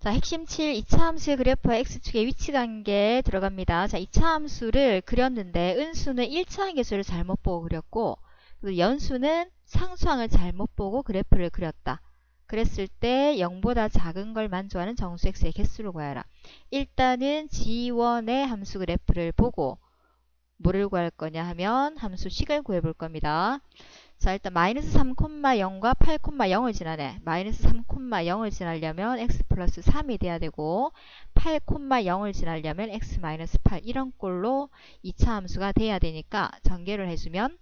자, 핵심 7, 2차 함수의 그래프와 x축의 위치 관계 들어갑니다. 자, 2차 함수를 그렸는데 은수는 1차 함계수를 잘못 보고 그렸고 그리고 연수는 상수항을 잘못 보고 그래프를 그렸다. 그랬을 때 0보다 작은 걸 만족하는 정수 x의 개수를 구하라. 일단은 G1의 함수 그래프를 보고 뭐를 구할 거냐 하면 함수 식을 구해 볼 겁니다. 자, 일단 마이너스 3,0과 8,0을 지나네. 마이너스 3,0을 지나려면 x 플러스 3이 돼야 되고 8,0을 지나려면 x 마이너스 8 이런 꼴로 2차 함수가 돼야 되니까 전개를 해주면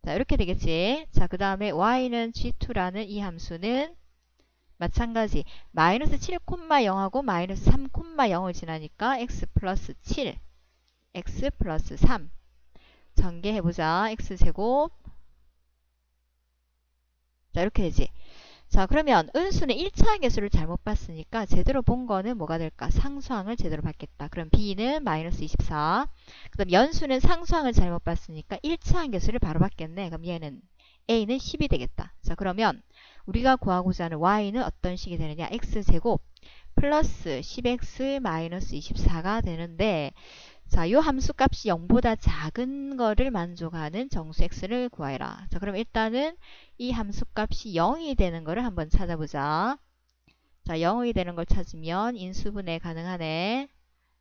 자, 이렇게 되겠지. 자, 그 다음에 y는 g2라는 이 함수는 마찬가지 마이너스 7,0하고 마이너스 3,0을 지나니까 x 플러스 7 x 플러스 3 전개해보자. x제곱 자, 이렇게 되지. 자, 그러면 은수는 1차 함계수를 잘못 봤으니까 제대로 본 거는 뭐가 될까? 상수항을 제대로 봤겠다. 그럼 b는 마이너스 24. 그 다음 연수는 상수항을 잘못 봤으니까 1차 함계수를 바로 봤겠네. 그럼 얘는 a는 10이 되겠다. 자, 그러면 우리가 구하고자 하는 y는 어떤 식이 되느냐? x제곱 플러스 10x 마이너스 24가 되는데 자, 요 함수 값이 0보다 작은 거를 만족하는 정수 x를 구하라. 자, 그럼 일단은 이 함수 값이 0이 되는 거를 한번 찾아보자. 자, 0이 되는 걸 찾으면 인수분해 가능하네.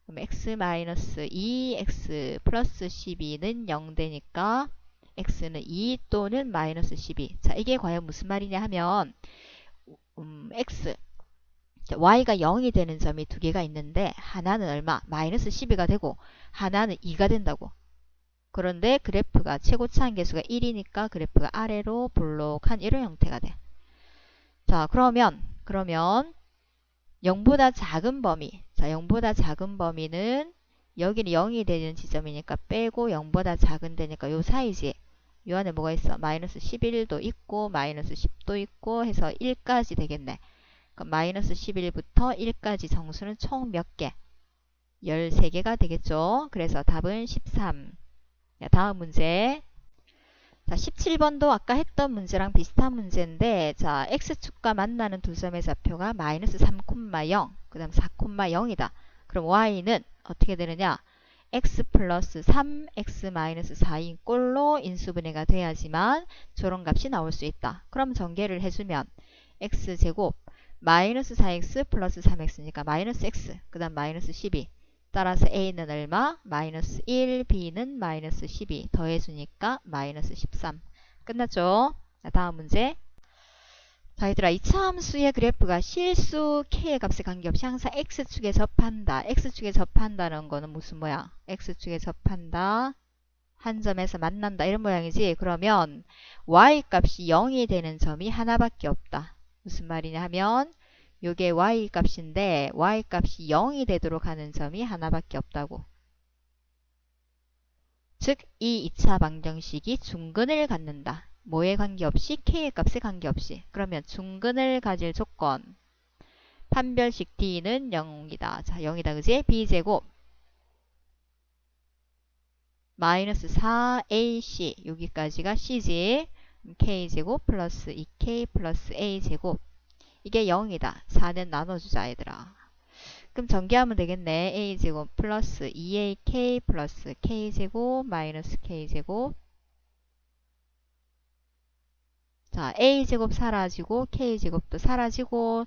그럼 x-2, x 플러스 12는 0 되니까 x는 2 또는 마이너스 12. 자, 이게 과연 무슨 말이냐 하면 x 자, y가 0이 되는 점이 두 개가 있는데 하나는 얼마? 마이너스 12가 되고 하나는 2가 된다고. 그런데 그래프가 최고차 함계수가 1이니까 그래프가 아래로 볼록한 이런 형태가 돼. 자, 그러면 0보다 작은 범위. 자, 0보다 작은 범위는 여기는 0이 되는 지점이니까 빼고 0보다 작은 데니까 요 사이지. 요 안에 뭐가 있어? 마이너스 11도 있고 마이너스 10도 있고 해서 1까지 되겠네. 그럼 마이너스 11부터 1까지 정수는 총 몇 개? 13개가 되겠죠. 그래서 답은 13. 자, 다음 문제. 자, 17번도 아까 했던 문제랑 비슷한 문제인데 자, x축과 만나는 두 점의 좌표가 마이너스 3,0, 그 다음 4,0이다. 그럼 y는 어떻게 되느냐? x 플러스 3, x 마이너스 4인 꼴로 인수분해가 돼야지만 저런 값이 나올 수 있다. 그럼 전개를 해주면 x제곱 마이너스 4x 플러스 3x니까 마이너스 x 그 다음 마이너스 12 따라서 a는 얼마? 마이너스 1 b는 마이너스 12 더해주니까 마이너스 13 끝났죠? 자, 다음 문제. 자, 얘들아 2차 함수의 그래프가 실수 k의 값에 관계없이 항상 x축에 접한다. x축에 접한다는 거는 무슨 모양? x축에 접한다. 한 점에서 만난다 이런 모양이지. 그러면 y 값이 0이 되는 점이 하나밖에 없다. 무슨 말이냐 하면 요게 y 값인데 y 값이 0이 되도록 하는 점이 하나밖에 없다고. 즉 이 2차 방정식이 중근을 갖는다. 뭐에 관계없이? k의 값에 관계없이. 그러면 중근을 가질 조건 판별식 d는 0이다. 자, 0이다. 그지? b제곱 마이너스 4ac 여기까지가 c지. k제곱 플러스 2k 플러스 a제곱 이게 0이다. 4는 나눠주자 얘들아. 그럼 전개하면 되겠네. a제곱 플러스 2ak 플러스 k제곱 마이너스 k제곱 자 a제곱 사라지고 k제곱도 사라지고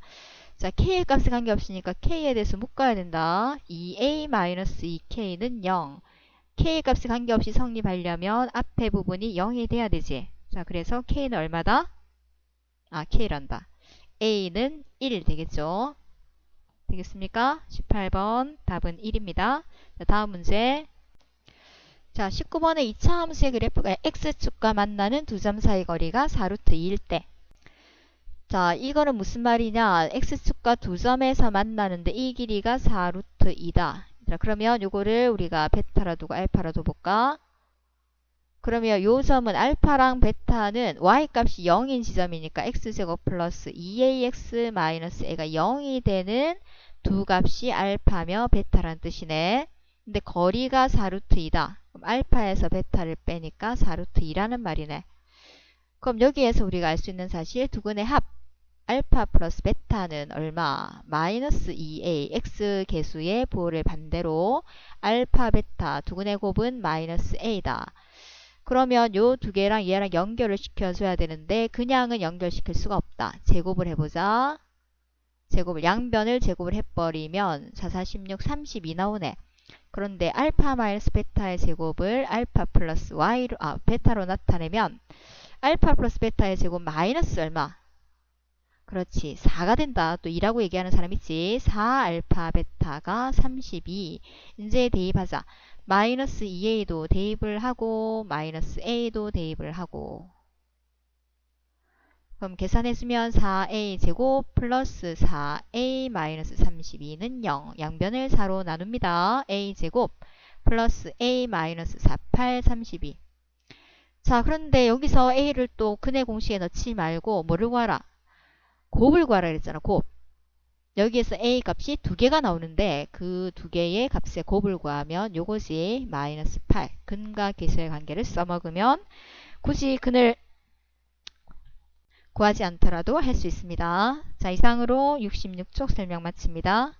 자 k의 값에 관계없으니까 k에 대해서 묶어야 된다. 2a 마이너스 2k는 0 k의 값에 관계없이 성립하려면 앞에 부분이 0이 돼야 되지. 자 그래서 k는 얼마다? 아 k란다. a는 1 되겠죠. 되겠습니까? 18번 답은 1입니다. 자, 다음 문제. 자, 19번의 2차 함수의 그래프가 x축과 만나는 두 점 사이 거리가 4루트 2일 때. 자, 이거는 무슨 말이냐? x축과 두 점에서 만나는데 이 길이가 4루트 2다. 자, 그러면 요거를 우리가 베타라 두고 알파라 둬볼까? 그러면 요 점은 알파랑 베타는 y값이 0인 지점이니까 x제곱 플러스 2ax 마이너스 a가 0이 되는 두 값이 알파며 베타란 뜻이네. 근데 거리가 4루트 2다. 그럼 알파에서 베타를 빼니까 4루트 2라는 말이네. 그럼 여기에서 우리가 알 수 있는 사실 두근의 합. 알파 플러스 베타는 얼마? 마이너스 2a x 개수의 부호를 반대로 알파 베타 두근의 곱은 마이너스 a다. 그러면 요 두 개랑 얘랑 연결을 시켜줘야 되는데 그냥은 연결시킬 수가 없다. 제곱을 해보자. 제곱을 양변을 제곱을 해버리면 4, 4, 16, 32 나오네. 그런데 알파 마이너스 베타의 제곱을 알파 플러스 y로 베타로 나타내면 알파 플러스 베타의 제곱 마이너스 얼마? 그렇지. 4가 된다. 또 2라고 얘기하는 사람 있지. 4 알파 베타가 32. 이제 대입하자. 마이너스 2a도 대입을 하고 마이너스 a도 대입을 하고 그럼 계산해주면 4a 제곱 플러스 4a 마이너스 32는 0. 양변을 4로 나눕니다. a 제곱 플러스 a 마이너스 48, 32. 자, 그런데 여기서 a를 또 근의 공식에 넣지 말고 뭐를 구하라? 곱을 구하라 그랬잖아. 곱. 여기에서 a 값이 두 개가 나오는데 그 두 개의 값의 곱을 구하면 요것이 마이너스 8. 근과 계수의 관계를 써먹으면 굳이 근을 구하지 않더라도 할 수 있습니다. 자, 이상으로 66쪽 설명 마칩니다.